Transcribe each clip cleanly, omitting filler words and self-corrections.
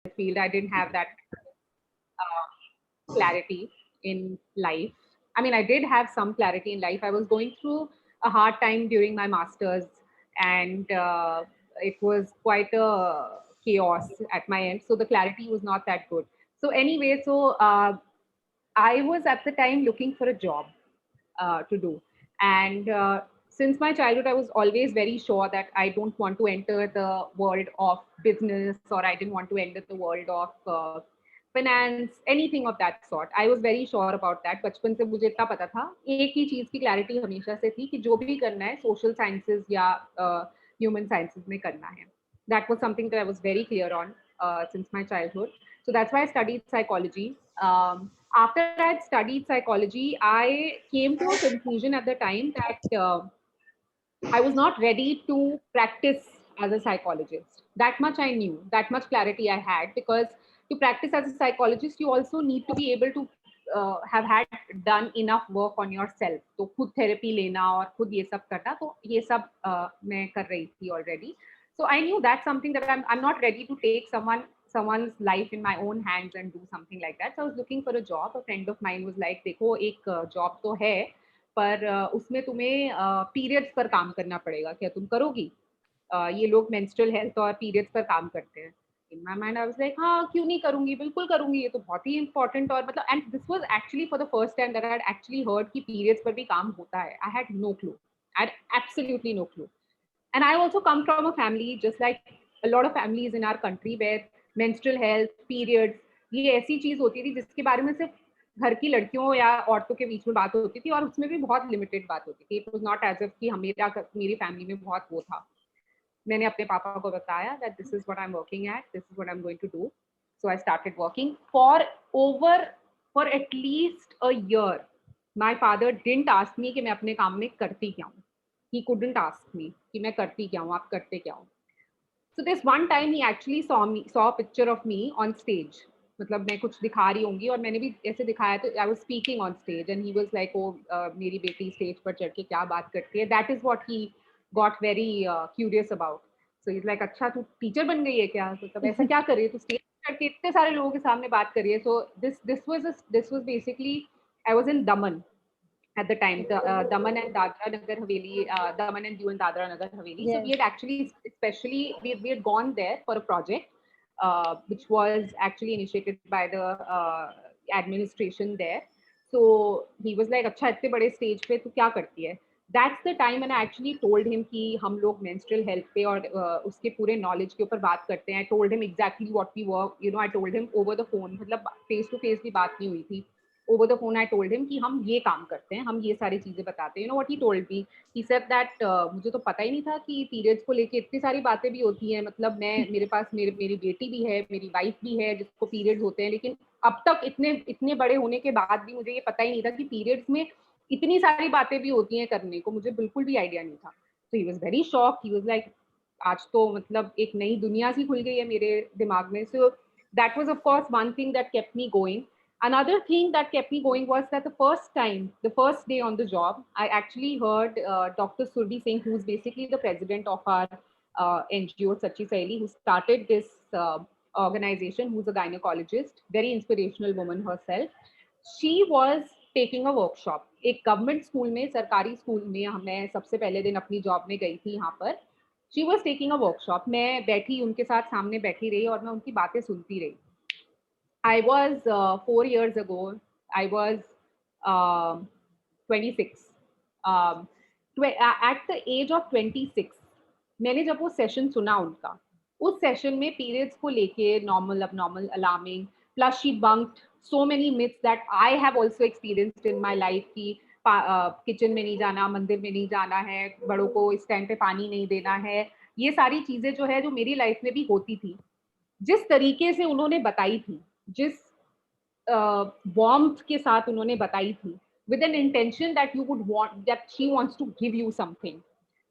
field. I didn't have that clarity in life. I mean, I did have some clarity in life. I was going through a hard time during my master's, and it was quite a chaos at my end. So the clarity was not that good. So anyway, I was at the time looking for a job to do. And since my childhood, I was always very sure that I don't want to enter the world of business, or I didn't want to enter the world of finance, anything of that sort. I was very sure about that. बचपन से मुझे इतना पता था, एक ही चीज की clarity हमेशा से थी कि जो भी करना है सोशल साइंसेज या ह्यूमन साइंसेज में करना है. That was something that I was very clear on since my childhood. So that's why I studied psychology. After I had studied psychology, I came to a conclusion at the time that I was not ready to practice as a psychologist. That much I knew, that much clarity I had, because to practice as a psychologist, you also need to be able to have had done enough work on yourself. तो खुद therapy लेना और खुद ये सब करना, तो ये सब मैं कर रही थी already. So I knew that's something that I'm not ready to take someone's life in my own hands and do something like that. So I was looking for a job. A friend of mine was like, देखो एक job तो है, पर उसमें तुम्हें periods पर काम करना पड़ेगा, क्या तुम करोगी? ये लोग मेंस्ट्रुअल हेल्थ और पीरियड्स पर काम करते हैं. In my mind I was like हाँ क्यों नहीं करूंगी, बिल्कुल करूंगी, ये तो बहुत ही इंपॉर्टेंट. और मतलब and this was actually for the first time that I had actually heard कि पीरियड्स पर भी काम होता है. I had no clue, I had absolutely no clue. And I also come from a family, just like a lot of families in our country, where menstrual health, periods, ये ऐसी चीज होती थी जिसके बारे में सिर्फ घर की लड़कियों या औरतों के बीच में बात होती थी, और उसमें भी बहुत लिमिटेड बात होती थी. It was not as if कि मेरी फैमिली में बहुत वो था. मैंने अपने पापा को बताया that this is what I'm working at, this is what I'm going to do. So I started working for at least a year. My father didn't ask me कि मैं अपने काम में करती क्या हूँ. He couldn't ask me कि मैं करती क्या हूँ, आप करते क्या हो. So this one time he actually saw a picture of me on stage. मतलब मैं कुछ दिखा रही होंगी और मैंने भी ऐसे दिखाया, तो I was speaking on stage and he was like, oh मेरी बेटी स्टेज पर चढ़ के क्या बात करती है. That is what he got very curious about. So he's like, अच्छा तू टीचर बन गई है क्या, तो तब ऐसा क्या कर रही है, तू स्टेज पर चढ़ के इतने सारे लोगों के सामने बात कर रही है. So this was basically, I was in Daman at the time, the Daman and Dadra Nagar Haveli, Daman and Diu and Dadra Nagar Haveli. So we Yes. had actually, especially, we had gone there for a project, which was actually initiated by the administration there. So he was like, अच्छा इतने बड़े stage पे तू क्या करती है? That's the time when I actually told him कि हम लोग menstrual health पे और उसके पूरे knowledge के ऊपर बात करते हैं. I told him exactly what we were, you know, I told him over the phone, मतलब face to face भी बात नहीं हुई थी. Over the phone I told him कि हम ये काम करते हैं, हम ये सारी चीजें बताते हैं. You know what he told me? He said that मुझे तो पता ही नहीं था कि पीरियड्स को लेके इतनी सारी बातें भी होती हैं. मतलब मेरे पास मेरी बेटी भी है, मेरी वाइफ भी है जिसको पीरियड्स होते हैं, लेकिन अब तक इतने इतने बड़े होने के बाद भी मुझे ये पता ही नहीं था कि पीरियड्स में इतनी सारी बातें भी होती हैं करने को. मुझे बिल्कुल भी आइडिया नहीं था. तो he was very shock. He was like, आज तो मतलब एक नई दुनिया सी खुल गई है मेरे दिमाग में. So that was of course one thing that kept me going. Another thing that kept me going was that the first day on the job, I actually heard Dr. Surbi Singh, who's basically the president of our NGO, Sachi Saili, who started this organization, who's a gynecologist, very inspirational woman herself. She was taking a workshop. एक government school में, सरकारी school में मैं सबसे पहले दिन अपनी job में गई थी यहाँ पर. She was taking a workshop. मैं बैठी उनके साथ, सामने बैठी रही और मैं उनकी बातें सुनती रही. I was 4 years ago. I was 26. Um, at the age of 26, मैंने जब वो सेशन सुना उनका, उस सेशन में पीरियड्स को लेके normal abnormal alarming, plus she बंक्ड so many myths that I have also experienced in my life कि किचन में नहीं जाना, मंदिर में नहीं जाना है, बड़ों को इस टाइम पे पानी नहीं देना है. ये सारी चीजें जो है जो मेरी लाइफ में भी होती थी, जिस तरीके से उन्होंने बताई थी, जिस वार्मथ के साथ उन्होंने बताई थी, with an intention that you would want, that she wants to give you something,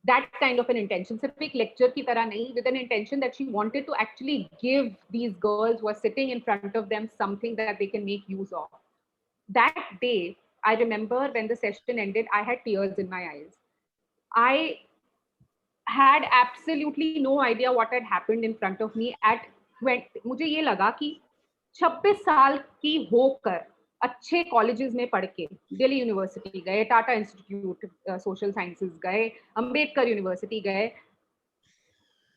that kind of an intention. सिर्फ एक लेक्चर की तरह नहीं, with an intention that she wanted to actually give these girls who are sitting in front of them something that they can make use of. That day, I remember when the session ended, I had tears in my eyes. I had absolutely no idea what had happened in front of me at मुझे ये लगा कि 26 साल की होकर अच्छे colleges में पढ़ के दिल्ली यूनिवर्सिटी गए, टाटा इंस्टीट्यूट सोशल साइंसेज गए, अंबेडकर यूनिवर्सिटी गए,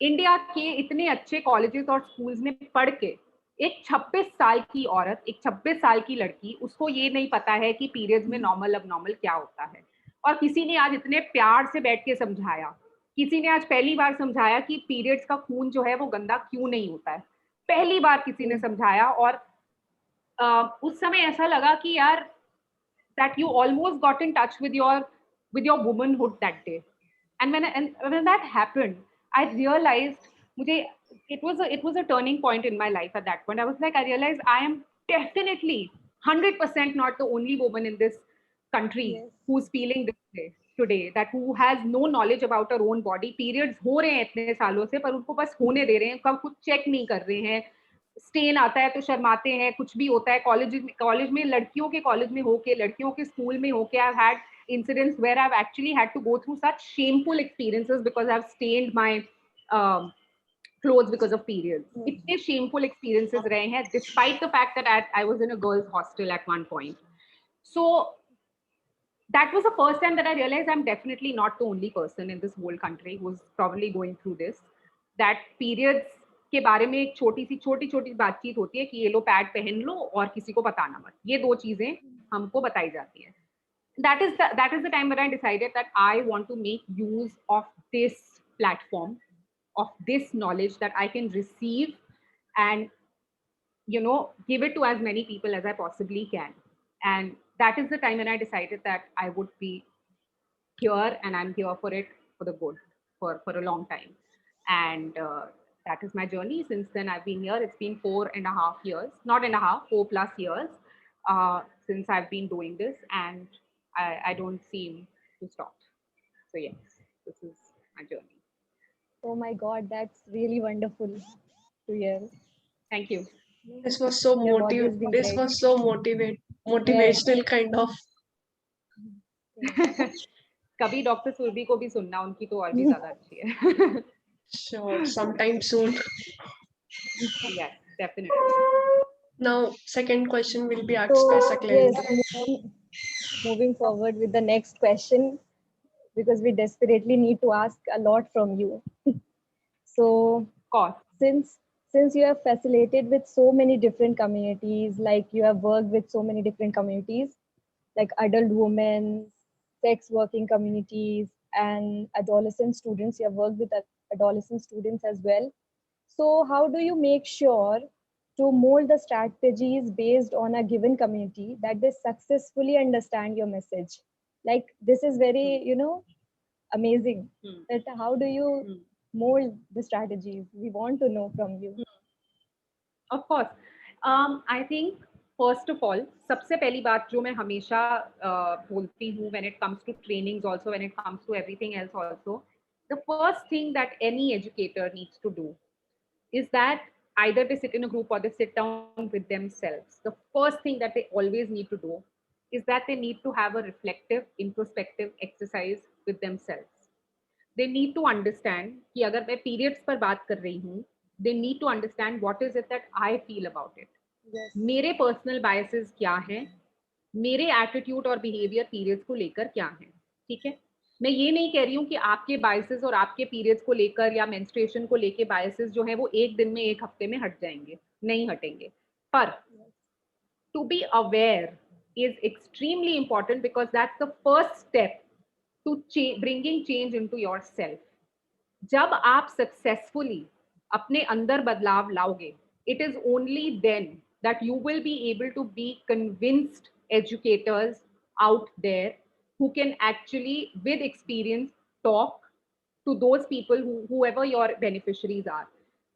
इंडिया के इतने अच्छे कॉलेजेस और स्कूल्स में पढ़ के एक 26 साल की औरत, एक 26 साल की लड़की, उसको ये नहीं पता है कि पीरियड्स में नॉर्मल अब नॉर्मल क्या होता है। और किसी ने आज इतने प्यार से बैठ के समझाया, किसी ने आज पहली बार समझाया कि पीरियड्स का खून जो है वो गंदा क्यों नहीं होता है, पहली बार किसी ने समझाया। और उस समय ऐसा लगा कि यार that you almost got in touch with your womanhood that day. And when that happened, I realized mujhe it was a turning point in my life at that point. I was like, I realized I am definitely 100% not the only woman in this country Yes. who's feeling this way today, that who has no knowledge about her own body. Periods हो रहे हैं इतने सालों से, पर उनको बस होने दे रहे हैं, कब कुछ चेक नहीं कर रहे हैं, स्टेन आता है तो शर्माते हैं, कुछ भी होता है। कॉलेज में लड़कियों के कॉलेज में होके, लड़कियों के स्कूल में होके, I have had incidents where I've actually had to go through such shameful experiences because I've stained my clothes because of periods. इतने shameful experiences रहे हैं, despite the fact that I was in a girls' hostel at one point. So that was the first time that I realized I'm definitely not the only person in this whole country who's probably going through this. That periods के बारे में एक छोटी छोटी बातचीत होती है कि ये लो पैड पहन लो और किसी को बताना मत, ये दो चीजें हमको बताई जाती है. That is the time when I decided that I want to make use of this platform, of this knowledge that I can receive and give it to as many people as I possibly can. And that is the time when I decided that I would be here, and I'm here for it for the good for a long time. And that is my journey. Since then, I've been here. It's been 4.5 years, not and a half, 4+ years since I've been doing this, and I don't seem to stop. So yes, this is my journey. Oh my God, that's really wonderful to hear. Thank you. This was so Your body has been this great. was so motivational kind of. कभी doctor Surabhi को भी सुनना, उनकी तो और भी ज्यादा अच्छी है. Sure, sometime soon. Yes, definitely. Now, second question will be asked by So yes, Saklendra. moving forward with the next question, because we desperately need to ask a lot from you. So Of course. since you have facilitated with so many different communities, like you have worked with so many different communities, like adult women, sex working communities, and adolescent students, you have worked with adolescent students as well. So how do you make sure to mold the strategies based on a given community that they successfully understand your message? Like this is very, amazing. That how do you mold the strategies? We want to know from you. Of course. I think first of all, सबसे पहली बात जो मैं हमेशा बोलती हूँ when it comes to trainings also, when it comes to everything else also, the first thing that any educator needs to do is that either they sit in a group or they sit down with themselves. The first thing that they always need to do is that they need to have a reflective, introspective exercise with themselves. They need to understand कि अगर मैं periods पर बात कर रही हूँ, they need to understand what is it that I feel about it. Yes. मेरे personal biases क्या हैं, मेरे एटीट्यूड और बिहेवियर पीरियड्स को लेकर क्या है. ठीक है, मैं ये नहीं कह रही हूँ कि आपके बायसेस और आपके पीरियड्स को लेकर या मेंस्ट्रुएशन को लेकर बायसेस जो है वो एक दिन में, एक हफ्ते में हट जाएंगे, नहीं हटेंगे. पर to be aware is extremely important because that's the first step to bringing change into yourself. जब आप सक्सेसफुली अपने अंदर बदलाव लाओगे, it is only then that you will be able to be convinced educators out there who can actually with experience talk to those people whoever your beneficiaries are.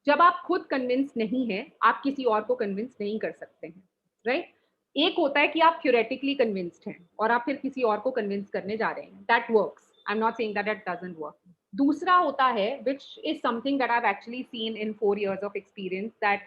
जब आप खुद convince नहीं है, आप किसी और को कन्विंस नहीं कर सकते हैं, राइट? एक होता है कि आप थ्योरेटिकली कन्विंस्ड हैं और आप फिर किसी और को कन्विंस करने जा रहे हैं, that works. I am not saying that that doesn't work. दूसरा होता है, which is something that I've actually seen in 4 years of experience, that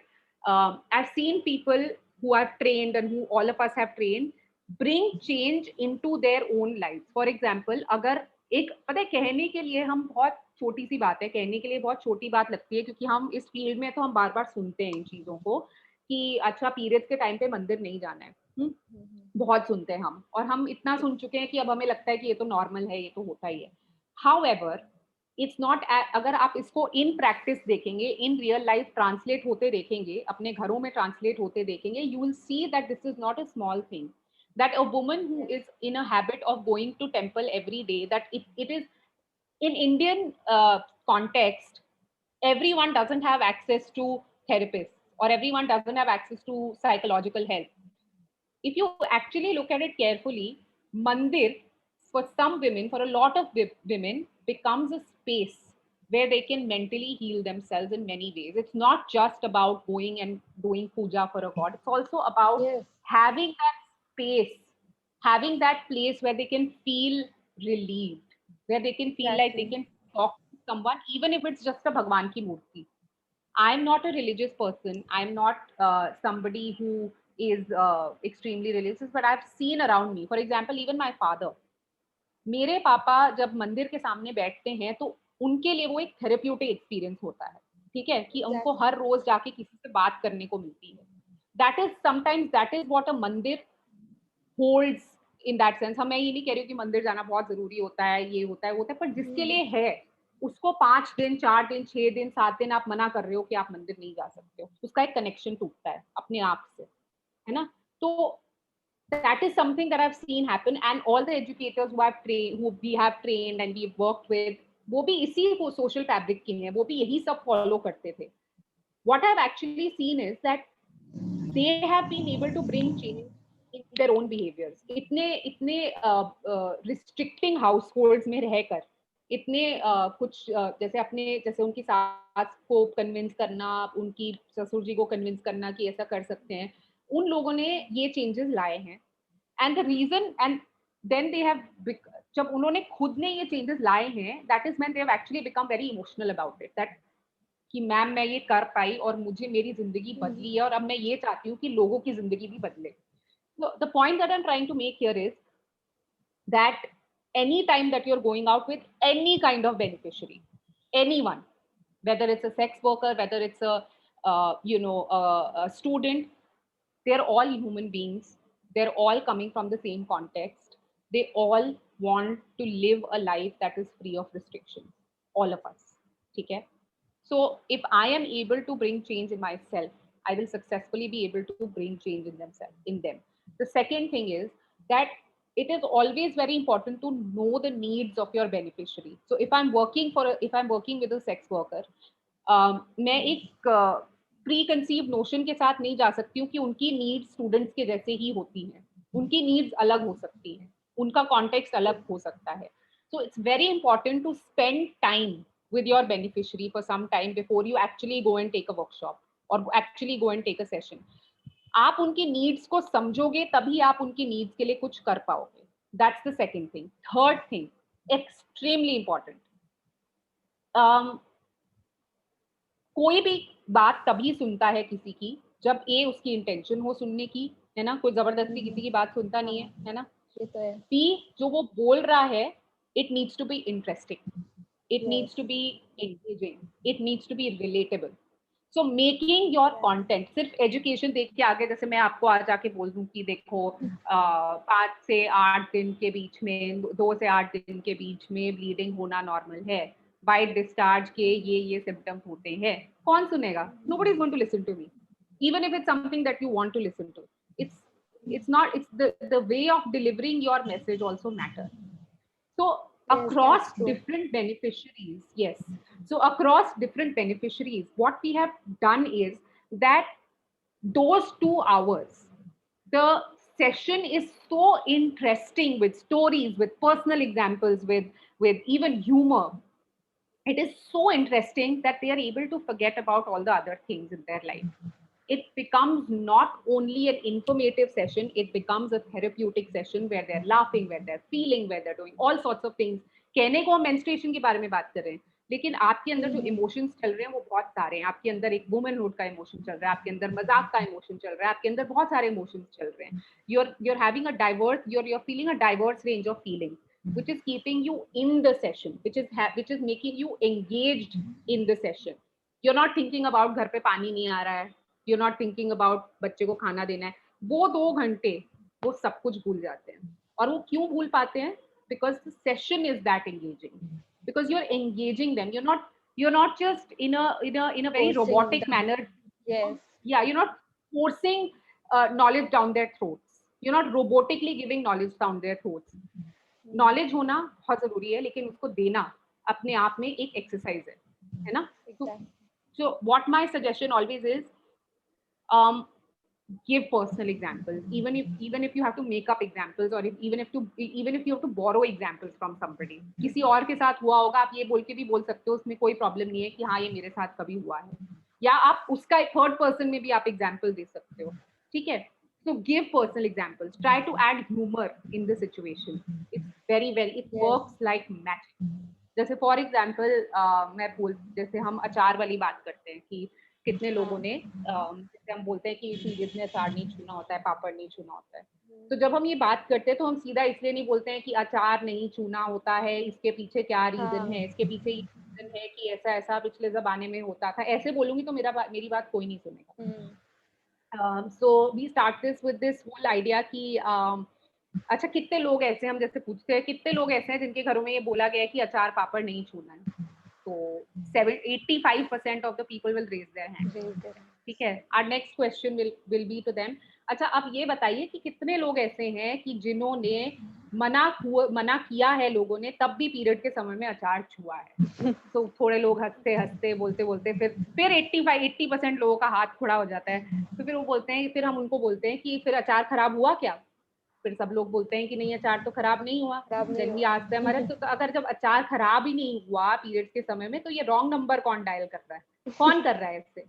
I've seen people who I've trained and who all of us have trained bring change into their own lives. For example, अगर एक पता है कहने के लिए हम बहुत छोटी सी बात है, कहने के लिए बहुत छोटी बात लगती है क्योंकि हम इस फील्ड में तो हम बार बार सुनते हैं इन चीजों को कि अच्छा पीरियड्स के टाइम पे मंदिर नहीं जाना है। बहुत सुनते हैं हम, और हम इतना सुन चुके हैं कि अब हमें लगता है कि ये तो नॉर्मल है, ये तो होता ही है। हाउएवर इट्स नॉट, अगर आप इसको इन प्रैक्टिस देखेंगे, इन रियल लाइफ ट्रांसलेट होते देखेंगे, अपने घरों में ट्रांसलेट होते देखेंगे, you will see that this is not a small thing, that a woman who is in a habit of going to temple every day, that it is in Indian context, everyone doesn't have access to therapists or everyone doesn't have access to psychological help. If you actually look at it carefully, mandir for some women, for a lot of women, becomes a space where they can mentally heal themselves in many ways. It's not just about going and doing puja for a god, it's also about Yes. having that space, having that place where they can feel relieved, where they can feel like they Exactly. can talk to someone, even if it's just a bhagwan ki murti. I'm not a religious person. I'm not somebody who is extremely religious, but I've seen around me. For example, even my father. मेरे पापा जब मंदिर के सामने बैठते हैं तो उनके लिए वो एक थेरेप्यूटिक एक्सपीरियंस होता है, ठीक है, कि उनको Exactly. हर रोज जाके किसी से बात करने को मिलती है. That is sometimes that is what a मंदिर होल्ड्स इन दैट सेंस. हम, मैं ये नहीं कह रही हूँ कि मंदिर जाना बहुत जरूरी होता है, ये होता है वो होता है, पर जिसके लिए है उसको 5 दिन 4 दिन 6 दिन 7 दिन आप मना कर रहे हो कि आप मंदिर नहीं जा सकते हो, उसका एक कनेक्शन टूटता है अपने आप से, है ना. तो that is something that I've seen happen, and all the educators who have trained, who we have trained and we've worked with, वो भी इसी को social fabric के हैं, वो भी यही सब follow करते थे. What I've actually seen is that they have been able to bring change in their own behaviors. इतने restricting households में रहकर, इतने कुछ जैसे अपने, जैसे उनकी सास को कन्विंस करना, उनकी ससुर जी को कन्विंस करना कि ऐसा कर सकते हैं, उन लोगों ने ये चेंजेस लाए हैं. And the reason, and then they have, जब उन्होंने खुद ने ये चेंजेस लाए हैं, that is when they have actually become very emotional about it, that कि मैम मैं ये कर पाई और मुझे मेरी जिंदगी बदली है और अब मैं ये चाहती हूँ कि लोगों की जिंदगी भी बदले. So the point that I'm trying to make here is that any time that you're going out with any kind of beneficiary, anyone, whether it's a sex worker, whether it's a a student, they're all human beings. They're all coming from the same context. They all want to live a life that is free of restrictions. All of us. Okay? So if I am able to bring change in myself, I will successfully be able to bring change in themselves, in them. The second thing is that it is always very important to know the needs of your beneficiary. So if I'm working if I'm working with a sex worker, मैं एक pre conceive notion के साथ नहीं जा सकती हूँ कि उनकी नीड्स स्टूडेंट्स के जैसे ही होती हैं. उनकी नीड्स अलग हो सकती हैं, उनका कॉन्टेक्स्ट अलग हो सकता है. So it's very important to spend time with your beneficiary for some time before you actually go and take a workshop or actually go and take a session. आप उनकी नीड्स को समझोगे तभी आप उनकी नीड्स के लिए कुछ कर पाओगे. That's the second thing. Third thing, extremely important. कोई भी बात तभी सुनता है किसी की जब ए उसकी इंटेंशन हो सुनने की, है ना. कोई जबरदस्ती किसी की बात सुनता नहीं है ना. ये तो है. बी, जो वो बोल रहा है, it needs to be interesting, it Yes. needs to be engaging, it needs to be relatable. So making your content, सिर्फ एजुकेशन देख के आगे, जैसे मैं आपको आज आके बोल दूं कि देखो 5 से 8 दिन के बीच में, 2 से 8 दिन के बीच में ब्लीडिंग होना नॉर्मल है, वाइट डिस्चार्ज के ये सिम्टम्स होते हैं, कौन सुनेगा? Nobody is going to listen to me, even if it's something that you want to listen to. It's not, it's the way of delivering your message also matters. So Yes, across that's true. different beneficiaries, yes. So across different beneficiaries, what we have done is that those 2 hours, the session is so interesting with stories, with personal examples, with even humor. It is so interesting that they are able to forget about all the other things in their life. It becomes not only an informative session, it becomes a therapeutic session where they're laughing, where they're feeling, where they're doing all sorts of things. कहने को हम menstruation के बारे में बात कर रहे हैं, लेकिन आपके अंदर जो इमोशंस चल रहे हैं वो बहुत सारे हैं. आपके अंदर एक वुमनहुड का इमोशन चल रहा है, आपके अंदर मजाक का इमोशन चल रहा है, आपके अंदर बहुत सारे इमोशंस चल रहे हैं. You're having a diverse, you're feeling a diverse range of feelings. which is keeping you in the session, which is making you engaged in the session. You're not thinking about घर पे पानी नहीं आ रहा है, you're not thinking about बच्चे को खाना देना है. वो 2 घंटे वो सब कुछ भूल जाते हैं. और वो क्यों भूल पाते हैं? Because the session is that engaging. Because you're engaging them. You're not just in a very Forcing robotic them. manner. Yes. Yeah, you're not forcing knowledge down their throats. You're not robotically giving knowledge down their throats. Knowledge होना बहुत जरूरी है, लेकिन उसको देना अपने आप में एक एक्सरसाइज है ना? So what my suggestion always is, give personal examples, even if you have to make up examples, or even if you have to borrow examples from somebody. किसी और के साथ हुआ होगा, आप ये बोल के भी बोल सकते हो, उसमें कोई प्रॉब्लम नहीं है कि हाँ ये मेरे साथ कभी हुआ है, या आप उसका थर्ड पर्सन में भी आप एग्जाम्पल दे सकते हो. ठीक है? So give personal examples. Try to add humor in the situation. It's it works like magic. जैसे फॉर एग्जाम्पल जैसे हम अचार वाली बात करते हैं कि कितने लोगों ने जैसे हम बोलते हैं कि पीरियड्स में अचार नहीं छूना होता है, पापड़ नहीं छूना होता है. तो जब हम ये बात करते हैं तो हम सीधा इसलिए नहीं बोलते हैं कि अचार नहीं छूना होता है, इसके पीछे क्या रीजन है, इसके पीछे ये रीजन है कि ऐसा ऐसा पिछले जमाने में होता था. ऐसे बोलूंगी तो मेरी बात कोई नहीं सुनेगा. So we start this with this whole idea कि अच्छा कितने लोग ऐसे, हम जैसे पूछते हैं कितने लोग ऐसे हैं जिनके घरों में ये बोला गया है कि अचार पापड़ नहीं छूना है, तो 85% of the people will raise their hand. ठीक है? Our next question will be to them. अच्छा आप ये बताइए कि कितने लोग ऐसे हैं कि जिन्होंने मना किया है लोगों ने, तब भी पीरियड के समय में अचार छुआ है. तो थोड़े लोग हंसते हंसते बोलते बोलते फिर 80% लोगों का हाथ खड़ा हो जाता है. तो फिर वो बोलते हैं, फिर हम उनको बोलते हैं कि फिर अचार खराब हुआ क्या? फिर सब लोग बोलते हैं कि नहीं अचार तो खराब नहीं हुआ. Then we ask them, अरे तो अगर जब अचार खराब ही नहीं हुआ पीरियड के समय में, तो ये रॉन्ग नंबर कौन डायल कर रहा है, कौन कर रहा है इससे?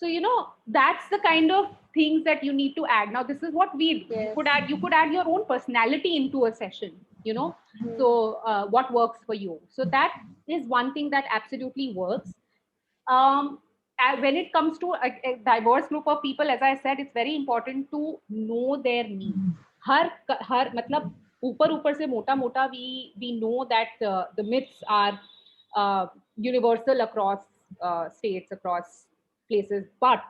So that's the kind of things that you need to add. Now this is what we do. Yes. You could add your own personality into a session, So what works for you? So that is one thing that absolutely works. When it comes to a diverse group of people, as I said, it's very important to know their needs. हर मतलब ऊपर से मोटा we know that the myths are universal across states, across places, but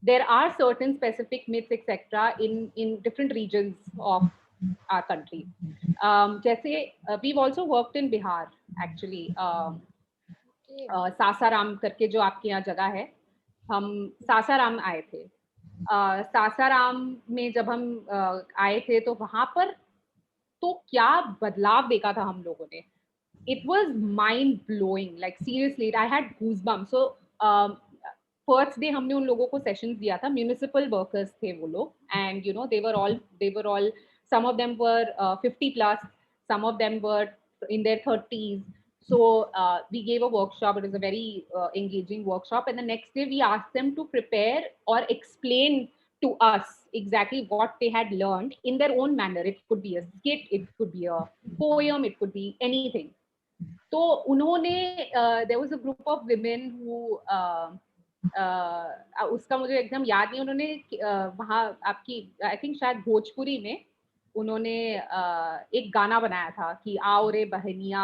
there are certain specific myths, etc., in different regions of our country. जैसे we've also worked in Bihar actually. Sasaram करके जो आपके यहाँ जगह है, हम सासाराम आए थे. सासाराम में जब हम आए थे तो वहां पर तो क्या बदलाव देखा था हम लोगों ने. It was mind blowing, like seriously I had goosebumps. So first day हमने उन लोगों को सेशंस दिया था. म्यूनिसिपल वर्कर्स थे वो लोग, and they were all some of them were 50 plus, some of them were in their 30s. So we gave a workshop. It was a very engaging workshop, and the next day we asked them to prepare or explain to us exactly what they had learned in their own manner. It could be a skit, it could be a poem, it could be anything. तो उन्होंने there was a group of women who उसका मुझे एकदम याद नहीं, उन्होंने वहाँ आपकी आई थिंक शायद भोजपुरी में उन्होंने एक गाना बनाया था कि आओ रे बहनिया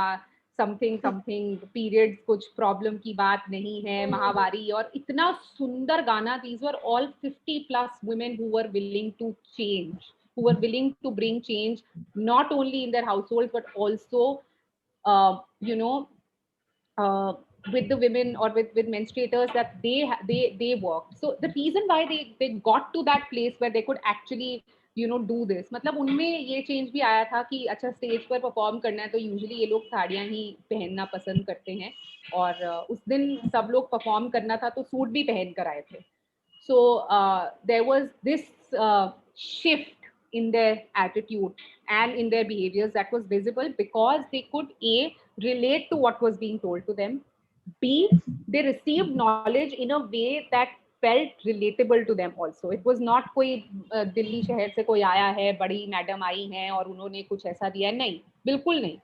समथिंग समथिंग पीरियड्स, कुछ प्रॉब्लम की बात नहीं है, महावारी. और इतना सुंदर गाना. These were all 50 plus women who were willing to change, who were willing to bring change not only in their households but also with the women or with menstruators that they worked. So the reason why they got to that place where they could actually do this, मतलब उनमें ये change भी आया था कि अच्छा stage पर perform करना है तो यूजुअली ये लोग साड़ियाँ ही पहनना पसंद करते हैं, और उस दिन सब लोग परफॉर्म करना था तो सूट भी पहन कर आए थे. So there was this shift in their attitude and in their behaviors that was visible because they could relate to what was being told to them. B, they received knowledge in a way that felt relatable to them also. It was not कोई दिल्ली शहर से कोई आया है, बड़ी madam आई हैं और उन्होंने कुछ ऐसा दिया, नहीं, बिल्कुल नहीं.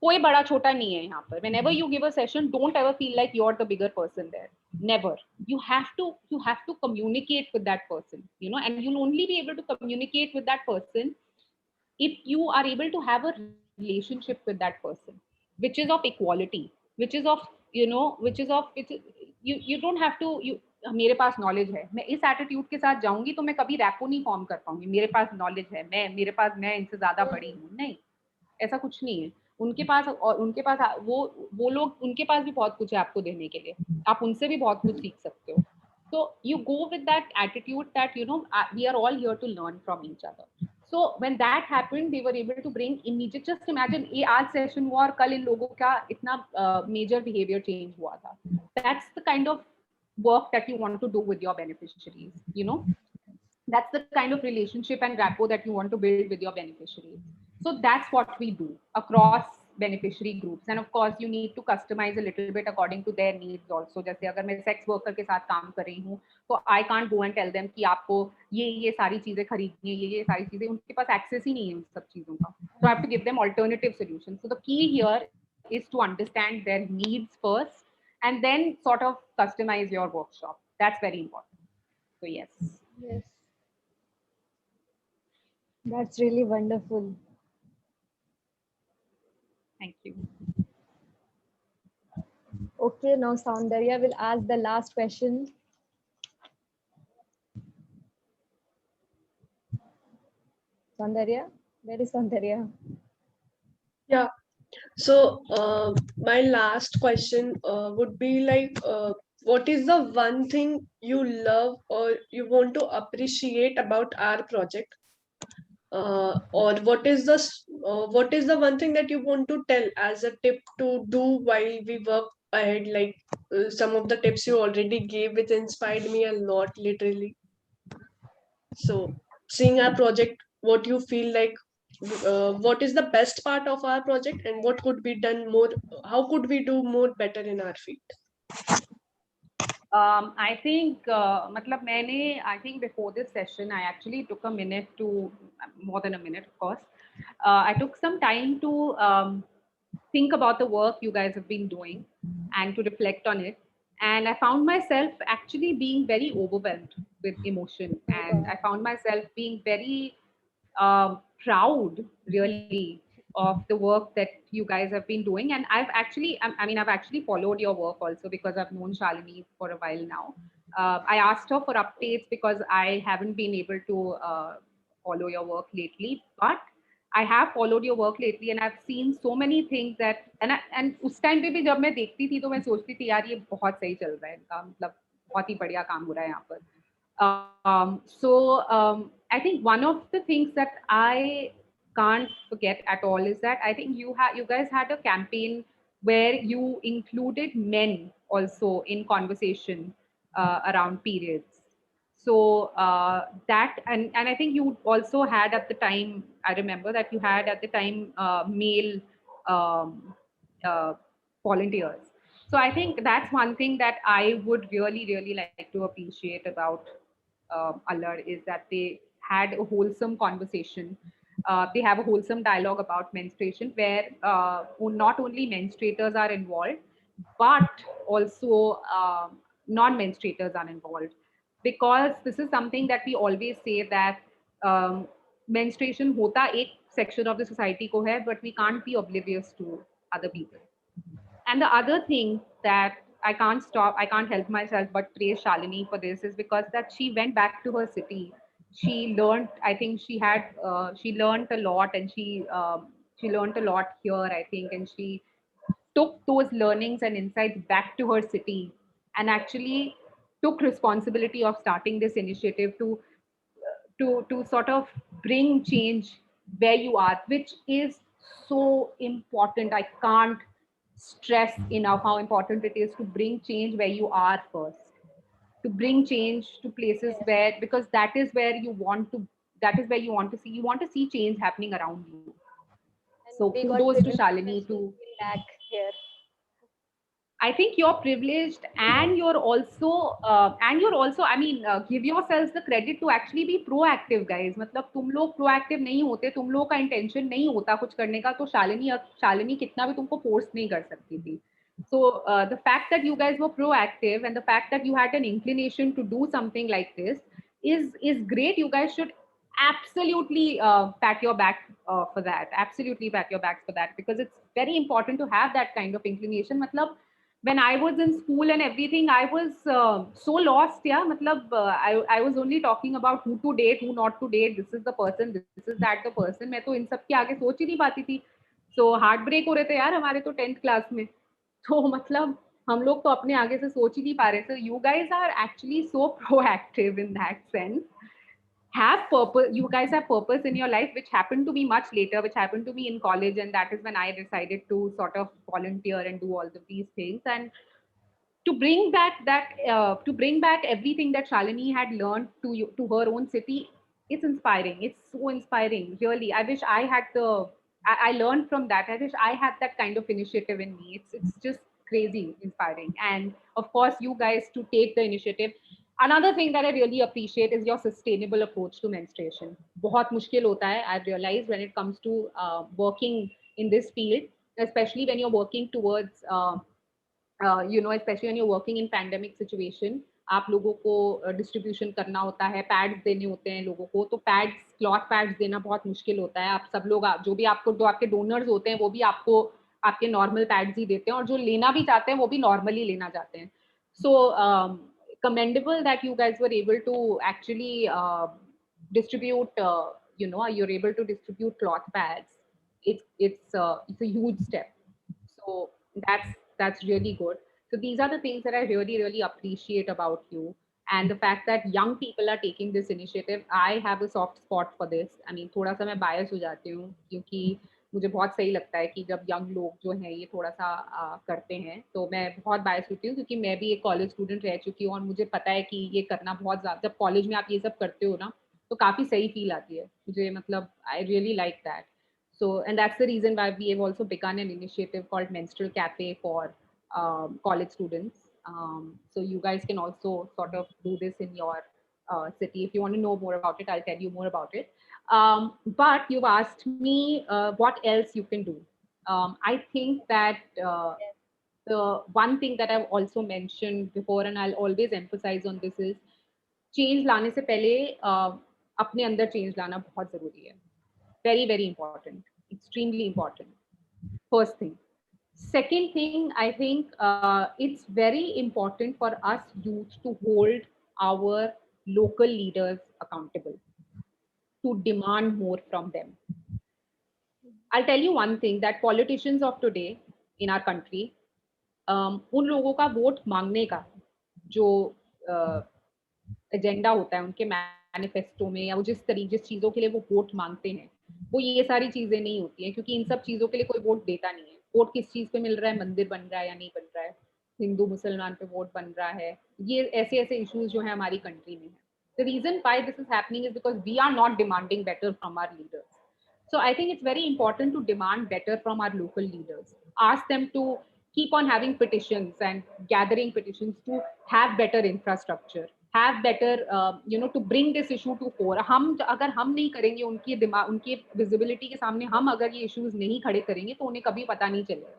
कोई बड़ा छोटा नहीं है यहाँ पर. Whenever you give a session, don't ever feel like you're the bigger person there. Never. You have to communicate with that person, and you'll only be able to communicate with that person if you are able to have a relationship with that person, which is of equality, which is of, you don't have to, मेरे पास knowledge है, मैं इस attitude के साथ जाऊंगी तो मैं कभी रैपो नहीं फॉर्म कर पाऊंगी, मेरे पास नॉलेज है, मैं इनसे ज्यादा बड़ी हूँ, नहीं, ऐसा कुछ नहीं है। उनके पास, और उनके पास वो लोग, उनके पास भी बहुत कुछ है आपको देने के लिए, आप उनसे भी बहुत कुछ सीख सकते हो। So you go with that attitude that, we are all here to learn from each other. So when that happened, they were able to bring immediate, just imagine ये आज सेशन हुआ और कल इन लोगों का इतना major behavior change हुआ था. That's the kind of work that you want to do with your beneficiaries, that's the kind of relationship and rapport that you want to build with your beneficiaries. So that's what we do across beneficiary groups, and of course you need to customize a little bit according to their needs also. जैसे अगर मैं sex worker के साथ काम कर रही हूँ तो I can't go and tell them कि आपको ये सारी चीजें खरीदनी है, ये सारी चीजें, उनके पास एक्सेस ही नहीं है उन सब चीजों का. So I have to give them alternative solutions. So the key here is to understand their needs first and then sort of customize your workshop. That's very important. So yes. Yes. That's really wonderful. Thank you. Okay, now Soundarya will ask the last question. Soundarya, where is Soundarya? Yeah. So my last question would be like, what is the one thing you love or you want to appreciate about our project? Or what is the one thing that you want to tell as a tip to do while we work ahead? Like some of the tips you already gave, which inspired me a lot, literally. So seeing our project, what you feel like, what is the best part of our project, and what could be done more? How could we do more better in our field? I think, I think before this session, I actually took a minute to, more than a minute, of course. I took some time to think about the work you guys have been doing and to reflect on it. And I found myself actually being very overwhelmed with emotion. And I found myself being very proud, really, of the work that you guys have been doing. And I've actually followed your work also because I've known Shalini for a while now. I asked her for updates because I haven't been able to follow your work lately, but I have followed your work lately and I've seen so many things that, and उस time पे भी जब मैं देखती थी तो मैं सोचती थी यार ये बहुत सही चल रहा है इनका, मतलब बहुत ही बढ़िया काम हो रहा है यहाँ पर. I think one of the things that I can't forget at all is that I think you guys had a campaign where you included men also in conversation around periods. So that, and I think you also had at the time, I remember that you had at the time male um, uh, volunteers. So I think that's one thing that I would really, really like to appreciate about Allur is that they had a wholesome conversation. They have a wholesome dialogue about menstruation where not only menstruators are involved, but also non-menstruators are involved. Because this is something that we always say that menstruation hota ek section of the society ko hai, but we can't be oblivious to other people. And the other thing that I can't help myself but praise Shalini for this is because that she went back to her city. She learned, I think she learned a lot, and she learned a lot here, I think, and she took those learnings and insights back to her city and actually took responsibility of starting this initiative to sort of bring change where you are, which is so important. I can't stress enough how important it is to bring change where you are first, to bring change to places where, because that is where you want to, you want to see change happening around you. So kudos to Shalini to back here. I think you're privileged, and you're also, I mean, give yourselves the credit to actually be proactive, guys. मतलब तुम लोग proactive नहीं होते, तुम लोग का intention नहीं होता कुछ करने का, तो शालिनी कितना भी तुमको force नहीं कर सकती थी. So the fact that you guys were proactive and the fact that you had an inclination to do something like this is great. You guys should absolutely pat your back for that. Absolutely pat your back for that, because it's very important to have that kind of inclination. Matlab, when I was in school and everything, I was so lost. Yeah, matlab, I was only talking about who to date, who not to date. This is the person, this is that the person. मैं तो इन सब के आगे सोच ही नहीं पाती थी. So heart break हो रहे थे यार हमारे तो 10th क्लास में. तो मतलब हम लोग तो अपने आगे से सोच ही नहीं पा रहे. So you guys are actually so proactive in that sense. Have purpose. You guys have purpose in your life, which happened to me much later, which happened to me in college, and that is when I decided to sort of volunteer and do all of these things. And to bring back to bring back everything that Shalini had learned to her own city, it's inspiring. It's so inspiring, really. I wish I had I learned from that. I wish I had that kind of initiative in me. It's just crazy inspiring. And of course, you guys to take the initiative. Another thing that I really appreciate is your sustainable approach to menstruation. बहुत मुश्किल होता है. I've realized when it comes to working in this field, especially when you're working towards especially when you're working in pandemic situation, आप लोगों को distribution करना होता है, पैड्स देने होते हैं लोगों को, तो पैड्स, क्लॉथ पैड्स देना बहुत मुश्किल होता है. आप सब लोग जो भी आपको, जो आपके डोनर्स होते हैं, वो भी आपको आपके नॉर्मल पैड्स ही देते हैं, और जो लेना भी चाहते हैं वो भी नॉर्मली लेना चाहते हैं. सो commendable that you guys were able to actually distribute, you're able to distribute cloth pads. It's a huge step. So that's really good. So these are the things that I really really appreciate about you, and the fact that young people are taking this initiative. I have a soft spot for this. I mean, थोड़ा सा मैं bias हो जाती हूँ, क्योंकि मुझे बहुत सही लगता है कि जब यंग लोग जो हैं ये थोड़ा सा करते हैं, तो मैं बहुत बायस होती हूँ, क्योंकि मैं भी एक कॉलेज स्टूडेंट रह चुकी हूँ, और मुझे पता है कि ये करना बहुत ज़्यादा, जब कॉलेज में आप ये सब करते हो ना, तो काफ़ी सही फील आती है मुझे. मतलब I really like that. So, and that's the reason why we have also begun an initiative called Menstrual Cafe for college students. So you guys can also sort of do this in your city. If you want to know more about it, I'll tell you more about it. But you've asked me what else you can do. I think that the one thing that I've also mentioned before, and I'll always emphasize on this, is change लाने से पहले अपने अंदर change लाना बहुत जरूरी है. Very very important, extremely important. First thing. Second thing, I think it's very important for us youth to hold our local leaders accountable, to demand more from them. I'll tell you one thing, that politicians of today in our country, उन लोगों का vote मांगने का जो agenda होता है उनके manifesto में, या वो जिस चीजों के लिए वो वोट मांगते हैं, वो ये सारी चीजें नहीं होती हैं, क्योंकि इन सब चीजों के लिए कोई वोट देता नहीं है. वोट किस चीज पे मिल रहा है? मंदिर बन रहा है या नहीं बन रहा है, हिंदू मुसलमान पे वोट बन रहा है, ये ऐसे ऐसे इश्यूज जो है हमारी कंट्री में है. The reason why this is happening is because we are not demanding better from our leaders. So I think it's very important to demand better from our local leaders. Ask them to keep on having petitions and gathering petitions to have better infrastructure, have better, to bring this issue to fore. अगर हम नहीं करेंगे उनकी दिमाग, उनकी visibility के सामने हम अगर ये इश्यूज नहीं खड़े करेंगे, तो उन्हें कभी पता नहीं चलेगा.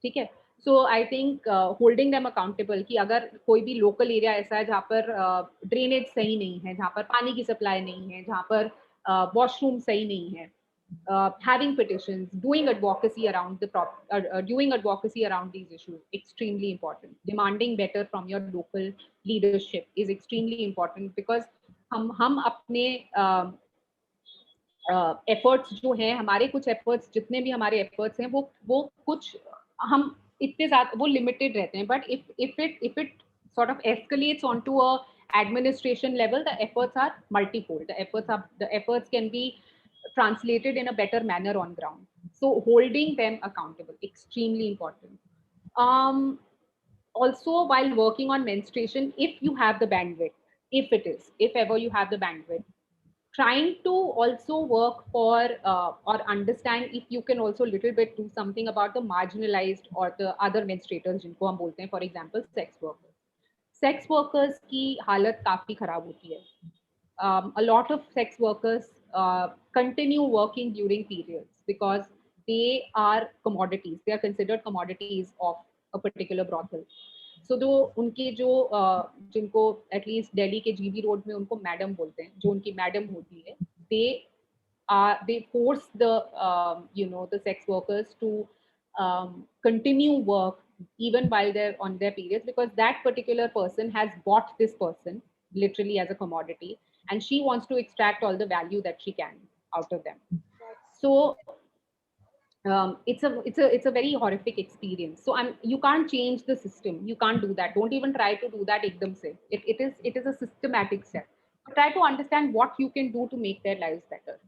ठीक है. So I think holding them accountable, कि अगर कोई भी लोकल एरिया ऐसा है जहाँ पर ड्रेनेज सही नहीं है, जहाँ पर पानी की सप्लाई नहीं है, जहाँ पर वॉशरूम सही नहीं है, having petitions, doing advocacy around doing advocacy around these issues, extremely important. Demanding better from your local leadership is extremely important, because हम अपने efforts जो हैं, हमारे कुछ efforts, जितने भी हमारे efforts हैं, वो कुछ हम इतने ज़्यादा वो limited रहते हैं. But if it sort of escalates onto a administration level, the efforts are multifold. The efforts can be translated in a better manner on ground. So holding them accountable, extremely important. Also, while working on menstruation, if you have the bandwidth, if ever you have the bandwidth, trying to also work for or understand if you can also little bit do something about the marginalized or the other menstruators, जिनको हम बोलते हैं, for example, sex workers. Sex workers की हालत काफी खराब होती है. A lot of sex workers continue working during periods because they are commodities. They are considered commodities of a particular brothel. So जो उनके जिनको at least दिल्ली के जीबी रोड में उनको मैडम बोलते हैं, जो उनकी मैडम होती है, they force the the sex workers to continue work even while they're on their periods, because that particular person has bought this person literally as a commodity, and she wants to extract all the value that she can out of them. So it's a very horrific experience. So you can't change the system, you can't do that. Don't even try to do that ekdam se. It is a systematic step. So try to understand what you can do to make their lives better.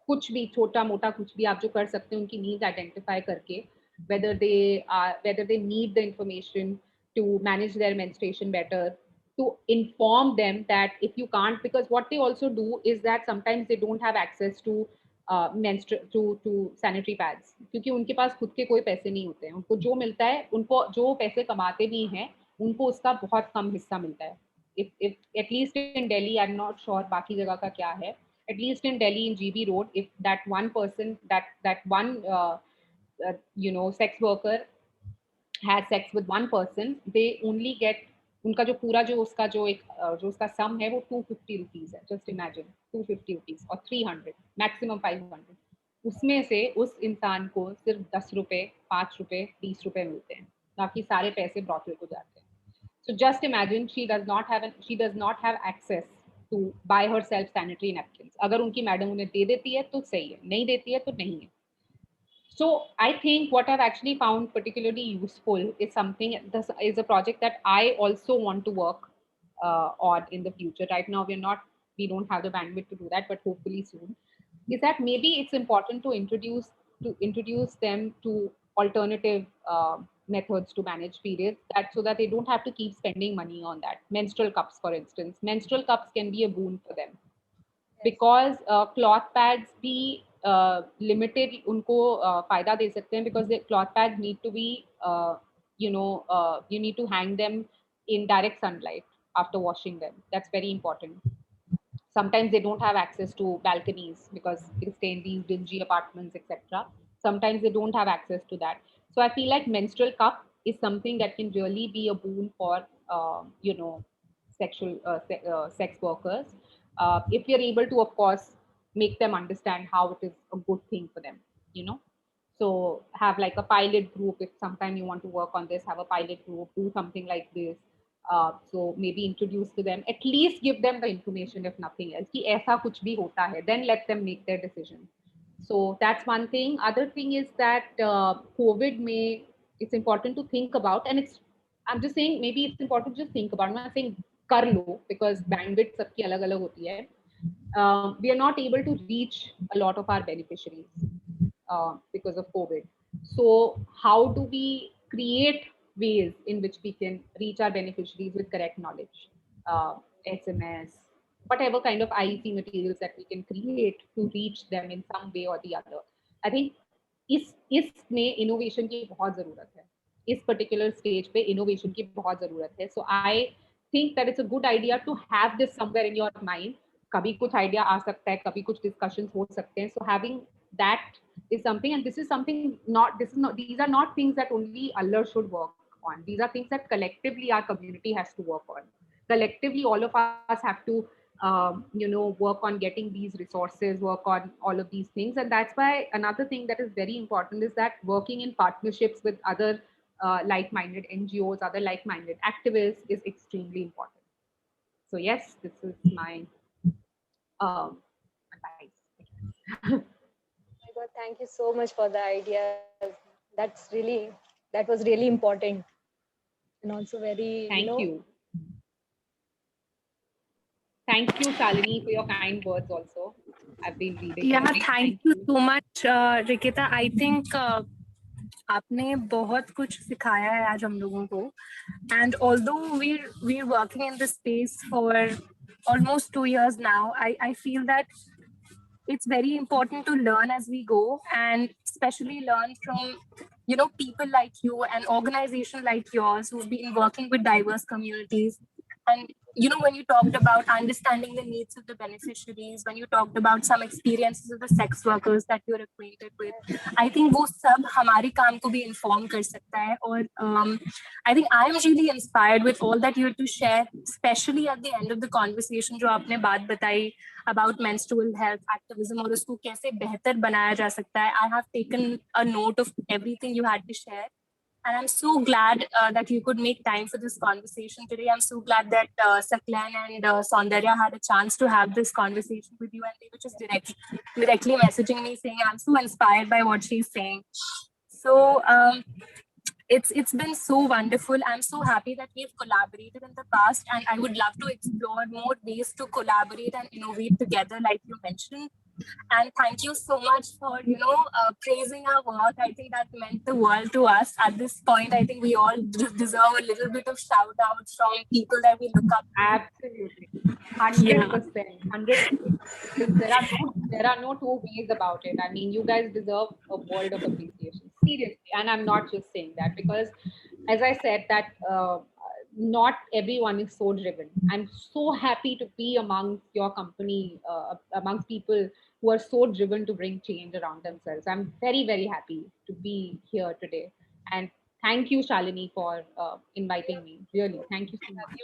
कुछ भी छोटा मोटा कुछ भी आप जो कर सकते हैं उनकी नीड्स आइडेंटिफाई करके, whether they need the information to manage their menstruation better, to inform them that if you can't, because what they also do is that sometimes they don't have access to to sanitary pads, क्योंकि उनके पास खुद के कोई पैसे नहीं होते हैं, उनको जो मिलता है, उनको जो पैसे कमाते भी हैं उनको उसका बहुत कम हिस्सा मिलता है. if at least in Delhi, I'm not sure बाकी जगह का क्या है, at least in Delhi in GB Road, if that one person, that one sex worker has sex with one person, they only get उनका जो पूरा जो उसका जो एक जो उसका सम है वो 250 रुपीज है. जस्ट इमेजिन 250 रुपीज और 300 मैक्सिमम 500, उसमें से उस इंसान को सिर्फ 10 रुपए 5 रुपए 20 रुपए मिलते हैं, बाकी सारे पैसे ब्रॉथल को जाते हैं. So just imagine she does not have access to buy herself sanitary napkins. अगर उनकी मैडम उन्हें दे देती है तो सही है, नहीं देती है तो नहीं है. So I think what I've actually found particularly useful is something. This is a project that I also want to work on in the future. Right now we don't have the bandwidth to do that, but hopefully soon. Is that maybe it's important to introduce them to alternative methods to manage periods, that so that they don't have to keep spending money on that. Menstrual cups, for instance, menstrual cups can be a boon for them. Yes. Because cloth pads भी limited उनको फायदा दे सकते हैं, because the cloth pads need to be you need to hang them in direct sunlight after washing them. That's very important. Sometimes they don't have access to balconies because they stay in these dingy apartments, etc. Sometimes they don't have access to that. So I feel like menstrual cup is something that can really be a boon for sex workers, if you're able to, of course, make them understand how it is a good thing for them. So have like a pilot group. If sometime you want to work on this, have a pilot group, do something like this. So maybe introduce to them, at least give them the information, if nothing else, कि ऐसा कुछ भी होता है, then let them make their decision. So that's one thing. Other thing is that COVID may, it's important to think about, and I'm just saying maybe it's important to just think about. I'm not saying कर लो, because bandwidth सबकी अलग अलग होती है. We are not able to reach a lot of our beneficiaries because of COVID. So how do we create ways in which we can reach our beneficiaries with correct knowledge, SMS, whatever kind of IEC materials that we can create to reach them in some way or the other. I think इसमें innovation की बहुत ज़रूरत है. इस particular stage पे innovation की बहुत ज़रूरत है. So I think that it's a good idea to have this somewhere in your mind. कभी कुछ idea आ सकता है, कभी कुछ discussions हो सकते हैं. So having that is something, and this is something these are not things that only Allah should work on. These are things that collectively our community has to work on. Collectively, all of us have to work on getting these resources, work on all of these things. And that's why another thing that is very important is that working in partnerships with other like-minded NGOs, other like-minded activists is extremely important. So yes, this is my advice. God, thank you so much for the ideas. That was really important, and also very thank you. Thank you, Shalini, for your kind words also. I've been reading. Yeah, thank you so much, Rikita. I think आपने बहुत कुछ सिखाया है आज हम लोगों को. And although we're working in this space for almost 2 years now, I feel that it's very important to learn as we go, and especially learn from people like you and organization like yours who've been working with diverse communities. And when you talked about understanding the needs of the beneficiaries, when you talked about some experiences of the sex workers that you're acquainted with, I think वो सब हमारे काम को भी inform कर सकता है. और I think I'm really inspired with all that you had to share, especially at the end of the conversation जो आपने बात बताई about menstrual health activism और उसको कैसे बेहतर बनाया जा सकता है. I have taken a note of everything you had to share. And I'm so glad that you could make time for this conversation today. I'm so glad that Saklan and Saundarya had a chance to have this conversation with you, and they were just directly messaging me saying, I'm so inspired by what she's saying. So it's been so wonderful. I'm so happy that we've collaborated in the past, and I would love to explore more ways to collaborate and innovate together, like you mentioned. And thank you so much for praising our work. I think that meant the world to us. At this point, I think we all deserve a little bit of shout outs from people that we look up to. Absolutely, 100%, 100%. There are no two ways about it. I mean, you guys deserve a world of appreciation, seriously. And I'm not just saying that because, as I said, that not everyone is so driven. I'm so happy to be amongst your company, amongst people who are so driven to bring change around themselves. I'm very, very happy to be here today. And thank you, Shalini, for inviting me. Really, thank you so much.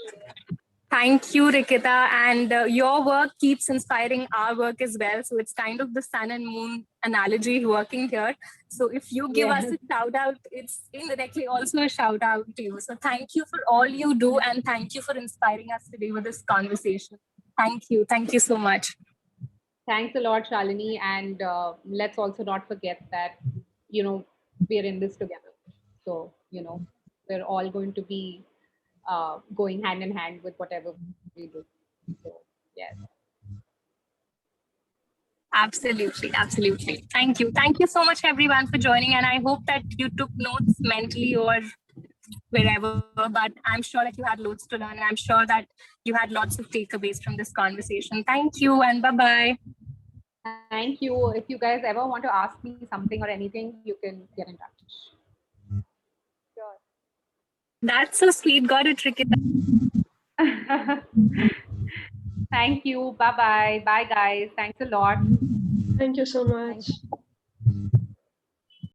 Thank you, Rikita. And your work keeps inspiring our work as well. So it's kind of the sun and moon analogy working here. So if you give us a shout out, it's indirectly also a shout out to you. So thank you for all you do. And thank you for inspiring us today with this conversation. Thank you. Thank you so much. Thanks a lot, Shalini. And let's also not forget that, we're in this together. So, we're all going to be going hand in hand with whatever we do. So, yes. Absolutely. Absolutely. Thank you. Thank you so much, everyone, for joining. And I hope that you took notes mentally or wherever, but I'm sure that you had loads to learn. And I'm sure that you had lots of takeaways from this conversation. Thank you and bye-bye. Thank you. If you guys ever want to ask me something or anything, you can get in touch. Sure. That's so sweet. Got it, Rikita. Thank you. Bye-bye. Bye, guys. Thanks a lot. Thank you so much. Thank you.